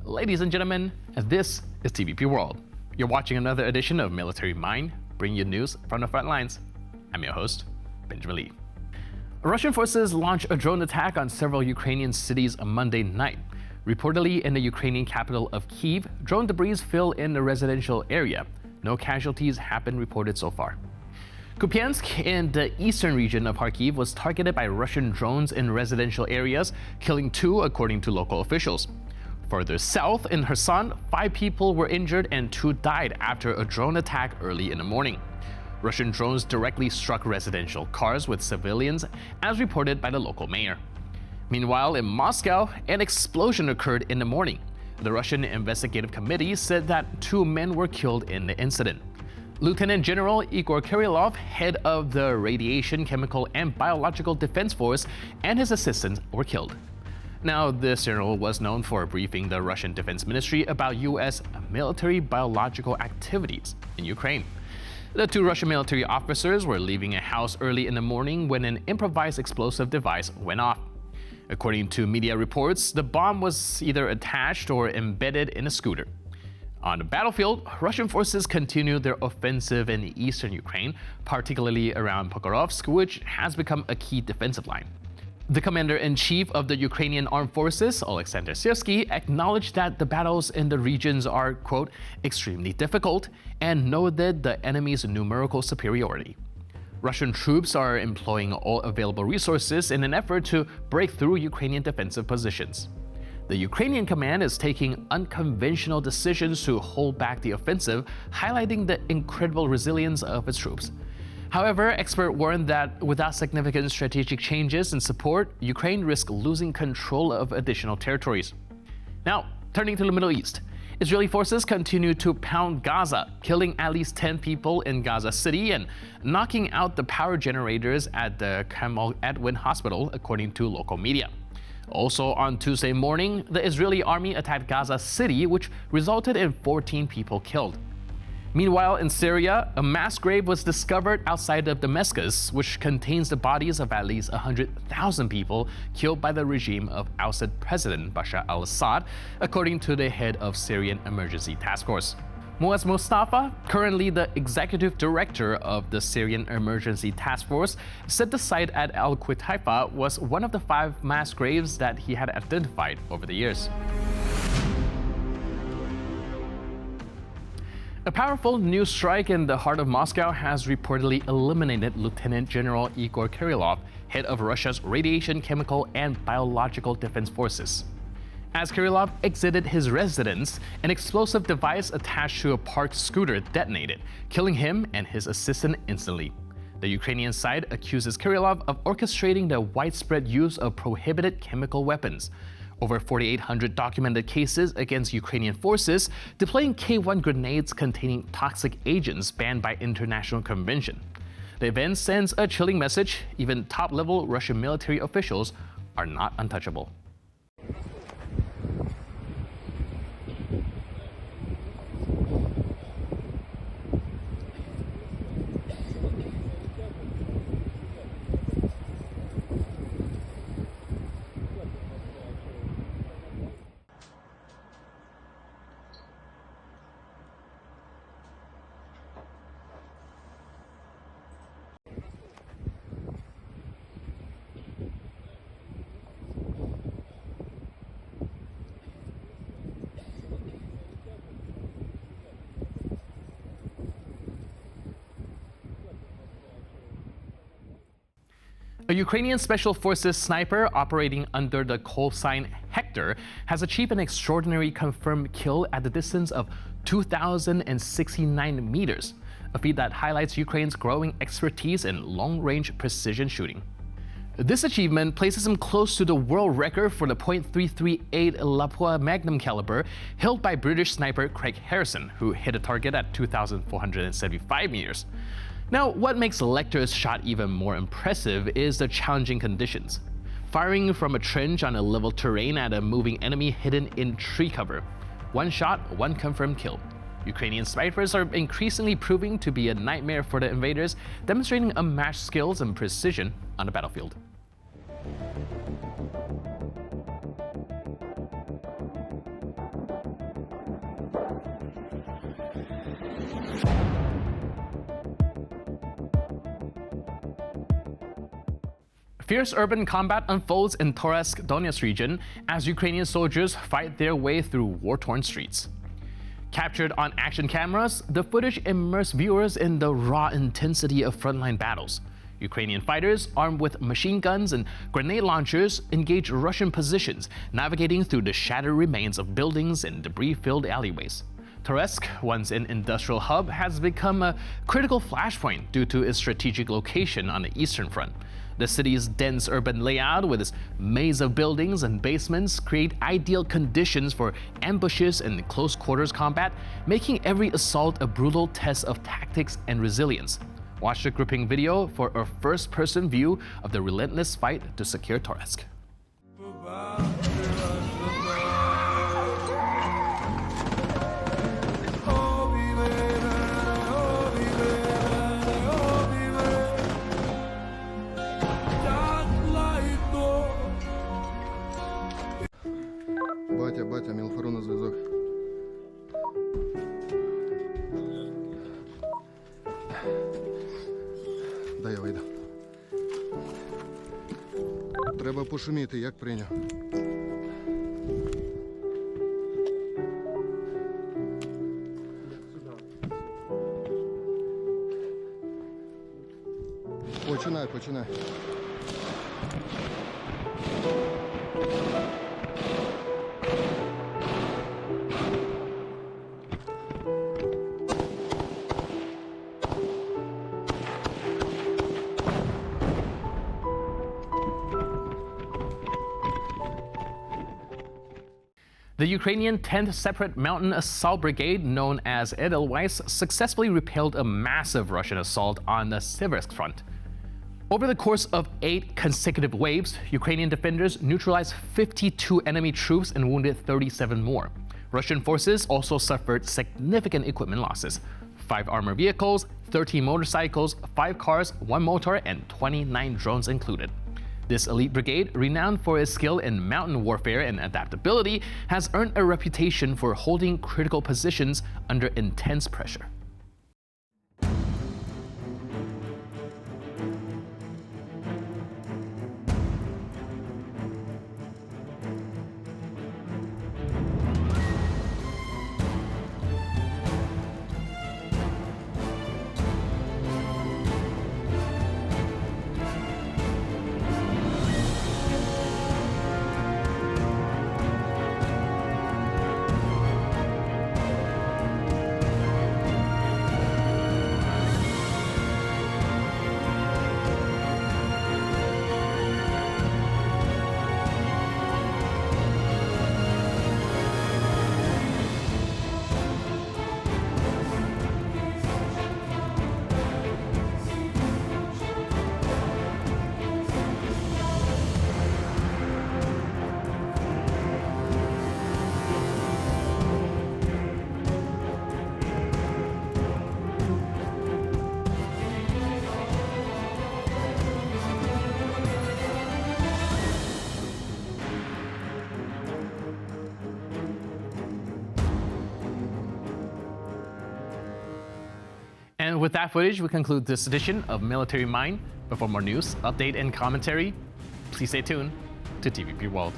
Ladies and gentlemen, this is TVP World. You're watching another edition of Military Mind, bringing you news from the front lines. I'm your host, Benjamin Lee. Russian forces launched a drone attack on several Ukrainian cities on Monday night. Reportedly in the Ukrainian capital of Kyiv, drone debris filled in the residential area. No casualties have been reported so far. Kupiansk in the eastern region of Kharkiv was targeted by Russian drones in residential areas, killing 2 according to local officials. Further south in Kherson, 5 people were injured and 2 died after a drone attack early in the morning. Russian drones directly struck residential cars with civilians, as reported by the local mayor. Meanwhile, in Moscow, an explosion occurred in the morning. The Russian investigative committee said that 2 men were killed in the incident. Lieutenant General Igor Kirillov, head of the Radiation, Chemical and Biological Defense Force, and his assistant were killed. Now, this general was known for briefing the Russian Defense Ministry about U.S. military biological activities in Ukraine. The 2 Russian military officers were leaving a house early in the morning when an improvised explosive device went off. According to media reports, the bomb was either attached or embedded in a scooter. On the battlefield, Russian forces continued their offensive in eastern Ukraine, particularly around Pokrovsk, which has become a key defensive line. The commander-in-chief of the Ukrainian Armed Forces, Alexander Syrsky, acknowledged that the battles in the regions are, quote, extremely difficult, and noted the enemy's numerical superiority. Russian troops are employing all available resources in an effort to break through Ukrainian defensive positions. The Ukrainian command is taking unconventional decisions to hold back the offensive, highlighting the incredible resilience of its troops. However, experts warn that without significant strategic changes and support, Ukraine risks losing control of additional territories. Now, turning to the Middle East. Israeli forces continue to pound Gaza, killing at least 10 people in Gaza City and knocking out the power generators at the Kamal Adwan hospital, according to local media. Also on Tuesday morning, the Israeli army attacked Gaza City, which resulted in 14 people killed. Meanwhile, in Syria, a mass grave was discovered outside of Damascus, which contains the bodies of at least 100,000 people killed by the regime of ousted President Bashar al-Assad, according to the head of Syrian Emergency Task Force. Muaz Mustafa, currently the executive director of the Syrian Emergency Task Force, said the site at Al-Qutaifa was one of the 5 mass graves that he had identified over the years. A powerful new strike in the heart of Moscow has reportedly eliminated Lieutenant General Igor Kirillov, head of Russia's Radiation, Chemical and Biological Defense Forces. As Kirillov exited his residence, an explosive device attached to a parked scooter detonated, killing him and his assistant instantly. The Ukrainian side accuses Kirillov of orchestrating the widespread use of prohibited chemical weapons. Over 4,800 documented cases against Ukrainian forces deploying K1 grenades containing toxic agents banned by international convention. The event sends a chilling message: even top-level Russian military officials are not untouchable. A Ukrainian Special Forces sniper operating under the call sign Lector has achieved an extraordinary confirmed kill at the distance of 2,069 meters, a feat that highlights Ukraine's growing expertise in long-range precision shooting. This achievement places him close to the world record for the .338 Lapua Magnum caliber held by British sniper Craig Harrison, who hit a target at 2,475 meters. Now, what makes Lector's shot even more impressive is the challenging conditions. Firing from a trench on a level terrain at a moving enemy hidden in tree cover. One shot, one confirmed kill. Ukrainian snipers are increasingly proving to be a nightmare for the invaders, demonstrating unmatched skills and precision on the battlefield. Fierce urban combat unfolds in Toretsk, Donetsk region as Ukrainian soldiers fight their way through war-torn streets. Captured on action cameras, the footage immersed viewers in the raw intensity of frontline battles. Ukrainian fighters, armed with machine guns and grenade launchers, engage Russian positions, navigating through the shattered remains of buildings and debris-filled alleyways. Toretsk, once an industrial hub, has become a critical flashpoint due to its strategic location on the eastern front. The city's dense urban layout with its maze of buildings and basements create ideal conditions for ambushes and close-quarters combat, making every assault a brutal test of tactics and resilience. Watch the gripping video for a first-person view of the relentless fight to secure Toretsk. Батя, Мілфору на зв'язок. Дай я вийду. Треба пошуміти, як прийняв. Починай. The Ukrainian 10th Separate Mountain Assault Brigade, known as Edelweiss, successfully repelled a massive Russian assault on the Toretsk front. Over the course of 8 consecutive waves, Ukrainian defenders neutralized 52 enemy troops and wounded 37 more. Russian forces also suffered significant equipment losses: 5 armored vehicles, 13 motorcycles, 5 cars, 1 motor, and 29 drones included. This elite brigade, renowned for its skill in mountain warfare and adaptability, has earned a reputation for holding critical positions under intense pressure. And with that footage, we conclude this edition of Military Mind. But for more news, update, and commentary, please stay tuned to TVP World.